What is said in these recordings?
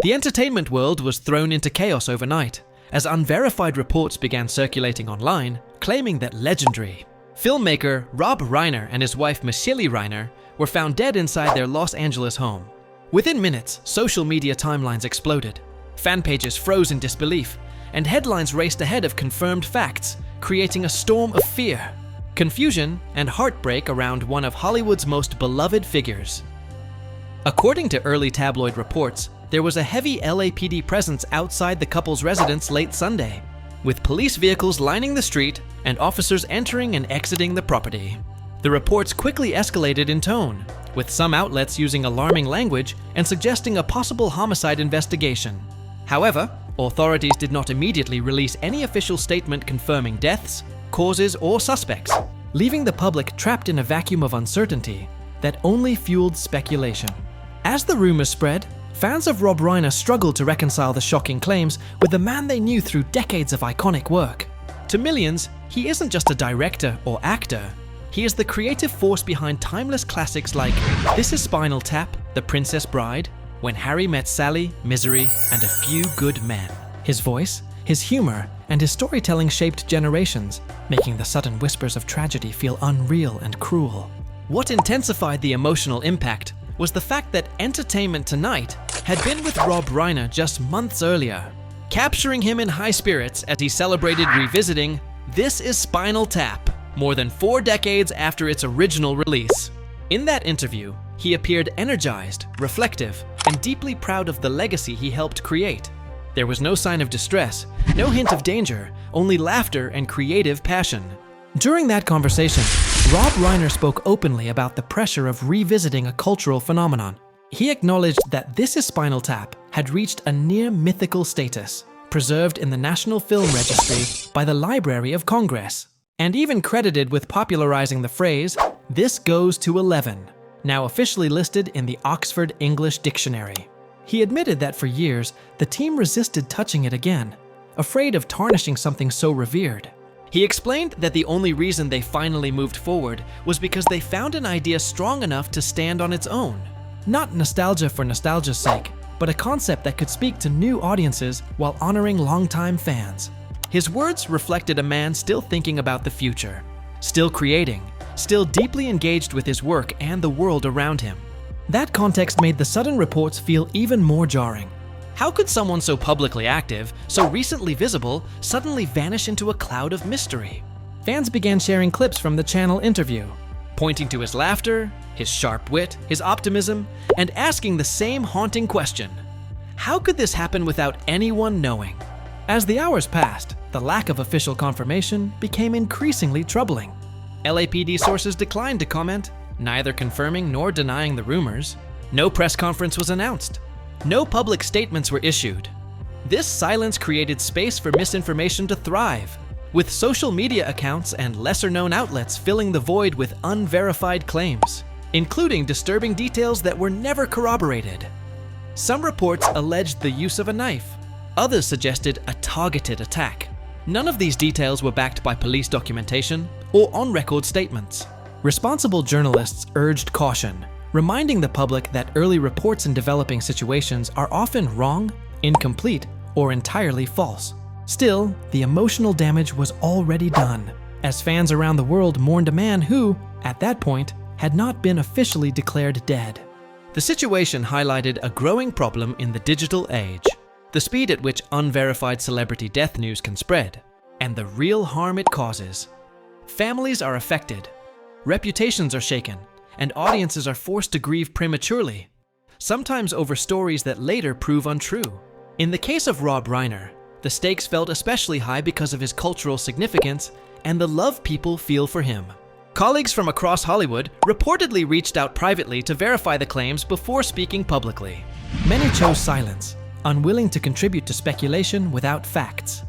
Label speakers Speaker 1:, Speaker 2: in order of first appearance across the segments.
Speaker 1: The entertainment world was thrown into chaos overnight, as unverified reports began circulating online, claiming that legendary filmmaker ROB REINER and his wife MICHELE REINER were found dead inside their Los Angeles home. Within minutes, social media timelines exploded. Fan pages froze in disbelief, and headlines raced ahead of confirmed facts, creating a storm of fear, confusion, and heartbreak around one of Hollywood's most beloved figures. According to early tabloid reports, there was a heavy LAPD presence outside the couple's residence late Sunday, with police vehicles lining the street and officers entering and exiting the property. The reports quickly escalated in tone, with some outlets using alarming language and suggesting a possible homicide investigation. However, authorities did not immediately release any official statement confirming deaths, causes, or suspects, leaving the public trapped in a vacuum of uncertainty that only fueled speculation. As the rumors spread, fans of ROB REINER struggled to reconcile the shocking claims with the man they knew through decades of iconic work. To millions, he isn't just a director or actor. He is the creative force behind timeless classics like This Is Spinal Tap, The Princess Bride, When Harry Met Sally, Misery, and A Few Good Men. His voice, his humor, and his storytelling shaped generations, making the sudden whispers of tragedy feel unreal and cruel. What intensified the emotional impact was the fact that Entertainment Tonight had been with ROB REINER just months earlier, capturing him in high spirits as he celebrated revisiting This Is Spinal Tap, more than 4 decades after its original release. In that interview, he appeared energized, reflective, and deeply proud of the legacy he helped create. There was no sign of distress, no hint of danger, only laughter and creative passion. During that conversation, ROB REINER spoke openly about the pressure of revisiting a cultural phenomenon. He acknowledged that This Is Spinal Tap had reached a near-mythical status, preserved in the National Film Registry by the Library of Congress, and even credited with popularizing the phrase, "This goes to 11, now officially listed in the Oxford English Dictionary. He admitted that for years, the team resisted touching it again, afraid of tarnishing something so revered. He explained that the only reason they finally moved forward was because they found an idea strong enough to stand on its own. Not nostalgia for nostalgia's sake, but a concept that could speak to new audiences while honoring longtime fans. His words reflected a man still thinking about the future, still creating, still deeply engaged with his work and the world around him. That context made the sudden reports feel even more jarring. How could someone so publicly active, so recently visible, suddenly vanish into a cloud of mystery? Fans began sharing clips from the channel interview, pointing to his laughter, his sharp wit, his optimism, and asking the same haunting question: how could this happen without anyone knowing? As the hours passed, the lack of official confirmation became increasingly troubling. LAPD sources declined to comment, neither confirming nor denying the rumors. No press conference was announced. No public statements were issued. This silence created space for misinformation to thrive, with social media accounts and lesser-known outlets filling the void with unverified claims, including disturbing details that were never corroborated. Some reports alleged the use of a knife. Others suggested a targeted attack. None of these details were backed by police documentation or on-record statements. Responsible journalists urged caution, reminding the public that early reports in developing situations are often wrong, incomplete, or entirely false. Still, the emotional damage was already done, as fans around the world mourned a man who, at that point, had not been officially declared dead. The situation highlighted a growing problem in the digital age: the speed at which unverified celebrity death news can spread, and the real harm it causes. Families are affected, reputations are shaken, and audiences are forced to grieve prematurely, sometimes over stories that later prove untrue. In the case of ROB REINER, the stakes felt especially high because of his cultural significance and the love people feel for him. Colleagues from across Hollywood reportedly reached out privately to verify the claims before speaking publicly. Many chose silence, unwilling to contribute to speculation without facts.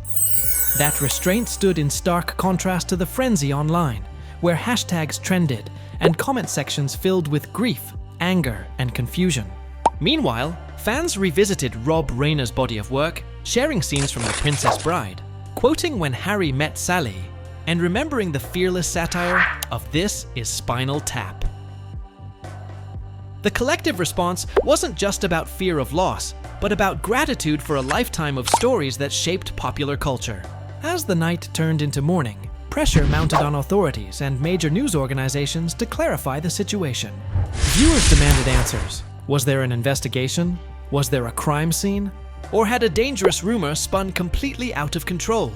Speaker 1: That restraint stood in stark contrast to the frenzy online, where hashtags trended and comment sections filled with grief, anger, and confusion. Meanwhile, fans revisited ROB REINER's body of work, sharing scenes from The Princess Bride, quoting When Harry Met Sally, and remembering the fearless satire of This Is Spinal Tap. The collective response wasn't just about fear of loss, but about gratitude for a lifetime of stories that shaped popular culture. As the night turned into morning, pressure mounted on authorities and major news organizations to clarify the situation. Viewers demanded answers. Was there an investigation? Was there a crime scene? Or had a dangerous rumor spun completely out of control?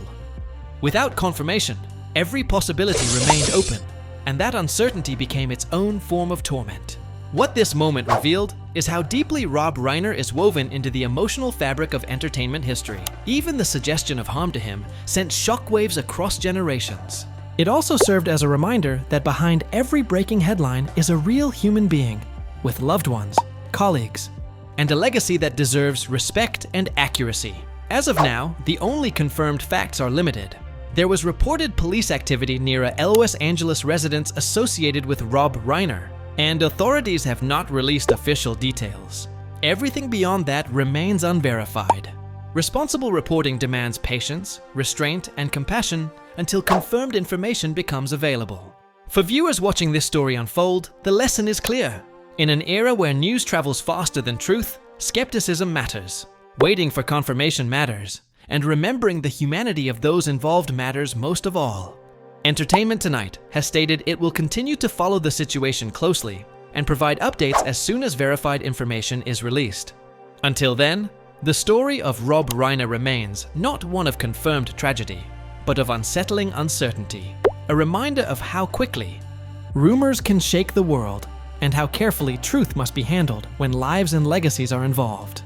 Speaker 1: Without confirmation, every possibility remained open, and that uncertainty became its own form of torment. What this moment revealed is how deeply ROB REINER is woven into the emotional fabric of entertainment history. Even the suggestion of harm to him sent shockwaves across generations. It also served as a reminder that behind every breaking headline is a real human being, with loved ones, colleagues, and a legacy that deserves respect and accuracy. As of now, the only confirmed facts are limited. There was reported police activity near a Los Angeles residence associated with ROB REINER, and authorities have not released official details. Everything beyond that remains unverified. Responsible reporting demands patience, restraint, and compassion until confirmed information becomes available. For viewers watching this story unfold, the lesson is clear. In an era where news travels faster than truth, skepticism matters. Waiting for confirmation matters, and remembering the humanity of those involved matters most of all. Entertainment Tonight has stated it will continue to follow the situation closely and provide updates as soon as verified information is released. Until then, the story of ROB REINER remains not one of confirmed tragedy, but of unsettling uncertainty. A reminder of how quickly rumors can shake the world and how carefully truth must be handled when lives and legacies are involved.